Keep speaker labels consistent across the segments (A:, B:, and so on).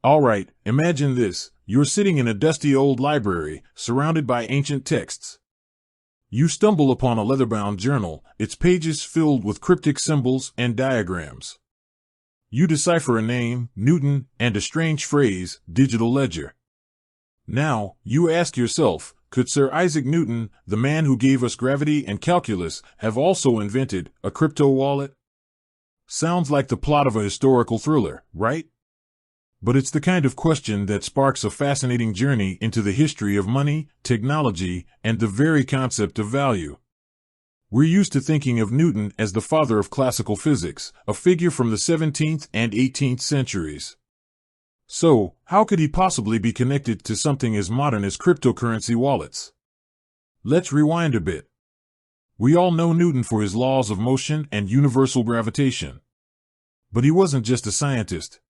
A: Alright, imagine this. You're sitting in a dusty old library, surrounded by ancient texts. You stumble upon a leather-bound journal, its pages filled with cryptic symbols and diagrams. You decipher a name, Newton, and a strange phrase, digital ledger. Now, you ask yourself, could Sir Isaac Newton, the man who gave us gravity and calculus, have also invented a crypto wallet? Sounds like the plot of a historical thriller, right? But it's the kind of question that sparks a fascinating journey into the history of money, technology, and the very concept of value. We're used to thinking of Newton as the father of classical physics, a figure from the 17th and 18th centuries. So, how could he possibly be connected to something as modern as cryptocurrency wallets? Let's rewind a bit. We all know Newton for his laws of motion and universal gravitation. But he wasn't just a scientist.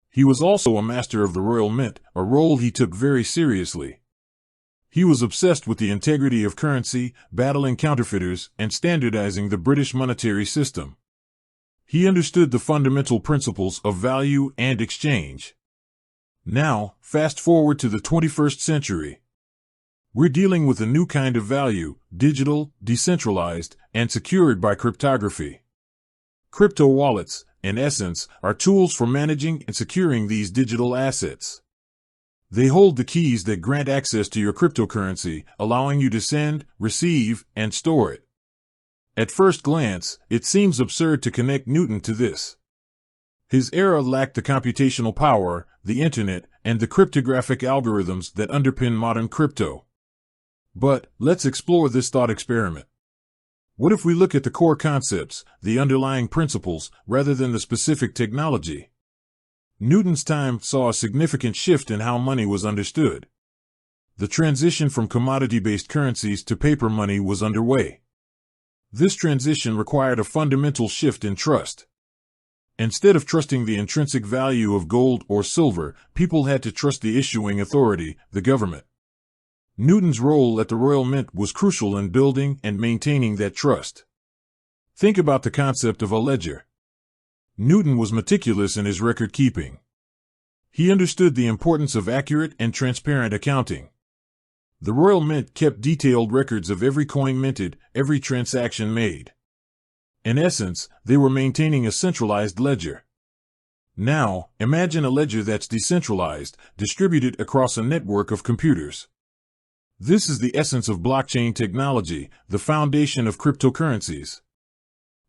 A: He was also a master of the royal mint, a role he took very seriously. He was obsessed with the integrity of currency, battling counterfeiters, and standardizing the British monetary system. He understood the fundamental principles of value and exchange. Now, fast forward to the 21st century. We're dealing with a new kind of value, digital, decentralized, and secured by cryptography. Crypto wallets, in essence, are tools for managing and securing these digital assets. They hold the keys that grant access to your cryptocurrency, allowing you to send, receive, and store it. At first glance, it seems absurd to connect Newton to this. His era lacked the computational power, the internet, and the cryptographic algorithms that underpin modern crypto. But, let's explore this thought experiment. What if we look at the core concepts, the underlying principles, rather than the specific technology? Newton's time saw a significant shift in how money was understood. The transition from commodity-based currencies to paper money was underway. This transition required a fundamental shift in trust. Instead of trusting the intrinsic value of gold or silver, people had to trust the issuing authority, the government. Newton's role at the Royal Mint was crucial in building and maintaining that trust. Think about the concept of a ledger. Newton was meticulous in his record-keeping. He understood the importance of accurate and transparent accounting. The Royal Mint kept detailed records of every coin minted, every transaction made. In essence, they were maintaining a centralized ledger. Now, imagine a ledger that's decentralized, distributed across a network of computers. This is the essence of blockchain technology, the foundation of cryptocurrencies.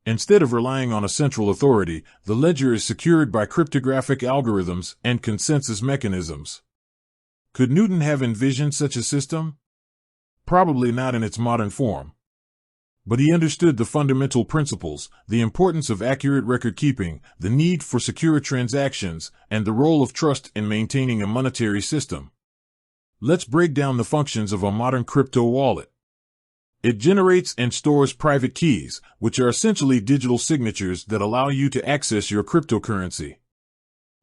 A: Instead of relying on a central authority, the ledger is secured by cryptographic algorithms and consensus mechanisms. Could Newton have envisioned such a system? Probably not in its modern form. But he understood the fundamental principles, the importance of accurate record-keeping, the need for secure transactions, and the role of trust in maintaining a monetary system. Let's break down the functions of a modern crypto wallet. It generates and stores private keys, which are essentially digital signatures that allow you to access your cryptocurrency.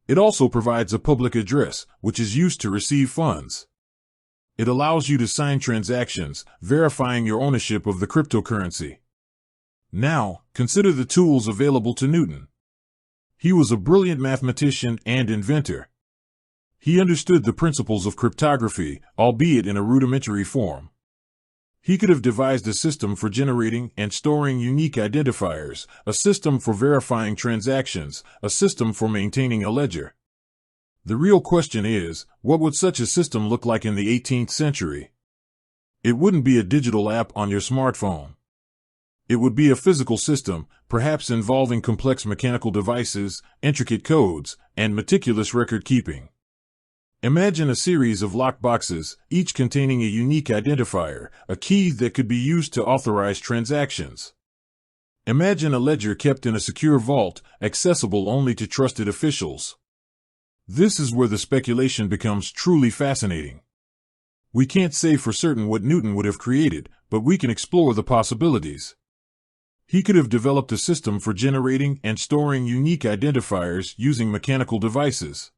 A: It also provides a public address, which is used to receive funds. It allows you to sign transactions, verifying your ownership of the cryptocurrency. Now, consider the tools available to Newton. He was a brilliant mathematician and inventor. He understood the principles of cryptography, albeit in a rudimentary form. He could have devised a system for generating and storing unique identifiers, a system for verifying transactions, a system for maintaining a ledger. The real question is, what would such a system look like in the 18th century? It wouldn't be a digital app on your smartphone. It would be a physical system, perhaps involving complex mechanical devices, intricate codes, and meticulous record-keeping. Imagine a series of locked boxes, each containing a unique identifier, a key that could be used to authorize transactions. Imagine a ledger kept in a secure vault, accessible only to trusted officials. This is where the speculation becomes truly fascinating. We can't say for certain what Newton would have created, but we can explore the possibilities. He could have developed a system for generating and storing unique identifiers using mechanical devices.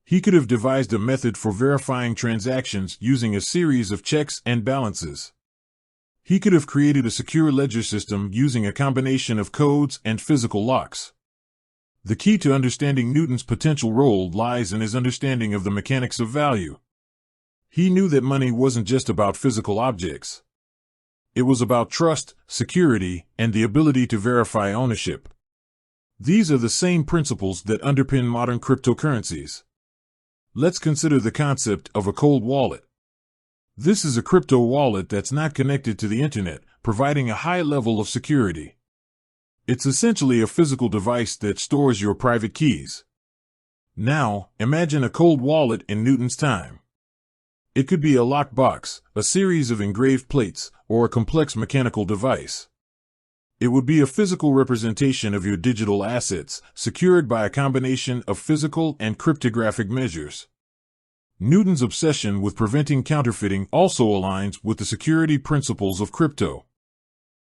A: He could have devised a method for verifying transactions using a series of checks and balances. He could have created a secure ledger system using a combination of codes and physical locks. The key to understanding Newton's potential role lies in his understanding of the mechanics of value. He knew that money wasn't just about physical objects. It was about trust, security, and the ability to verify ownership. These are the same principles that underpin modern cryptocurrencies. Let's consider the concept of a cold wallet. This is a crypto wallet that's not connected to the internet, providing a high level of security. It's essentially a physical device that stores your private keys. Now, imagine a cold wallet in Newton's time. It could be a lockbox, a series of engraved plates, or a complex mechanical device. It would be a physical representation of your digital assets, secured by a combination of physical and cryptographic measures. Newton's obsession with preventing counterfeiting also aligns with the security principles of crypto.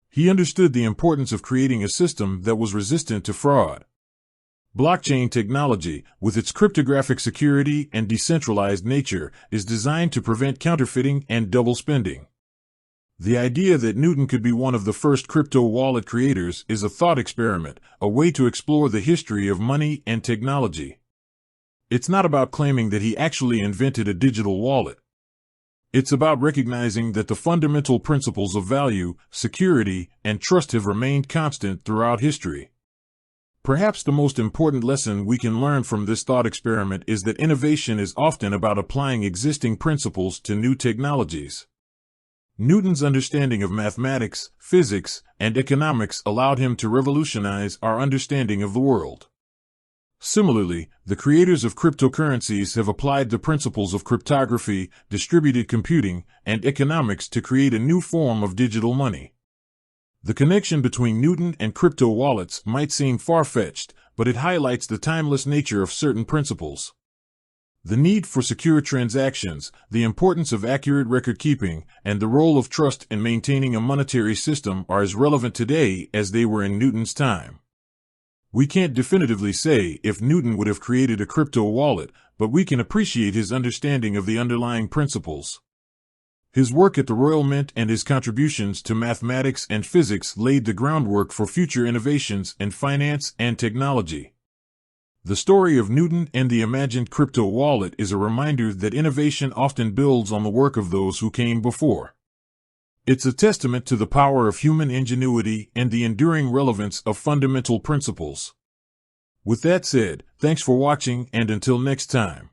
A: He understood the importance of creating a system that was resistant to fraud. Blockchain technology, with its cryptographic security and decentralized nature, is designed to prevent counterfeiting and double spending. The idea that Newton could be one of the first crypto wallet creators is a thought experiment, a way to explore the history of money and technology. It's not about claiming that he actually invented a digital wallet. It's about recognizing that the fundamental principles of value, security, and trust have remained constant throughout history. Perhaps the most important lesson we can learn from this thought experiment is that innovation is often about applying existing principles to new technologies. Newton's understanding of mathematics, physics, and economics allowed him to revolutionize our understanding of the world. Similarly, the creators of cryptocurrencies have applied the principles of cryptography, distributed computing, and economics to create a new form of digital money. The connection between Newton and crypto wallets might seem far-fetched, but it highlights the timeless nature of certain principles. The need for secure transactions, the importance of accurate record-keeping, and the role of trust in maintaining a monetary system are as relevant today as they were in Newton's time. We can't definitively say if Newton would have created a crypto wallet, but we can appreciate his understanding of the underlying principles. His work at the Royal Mint and his contributions to mathematics and physics laid the groundwork for future innovations in finance and technology. The story of Newton and the imagined crypto wallet is a reminder that innovation often builds on the work of those who came before. It's a testament to the power of human ingenuity and the enduring relevance of fundamental principles. With that said, thanks for watching, and until next time.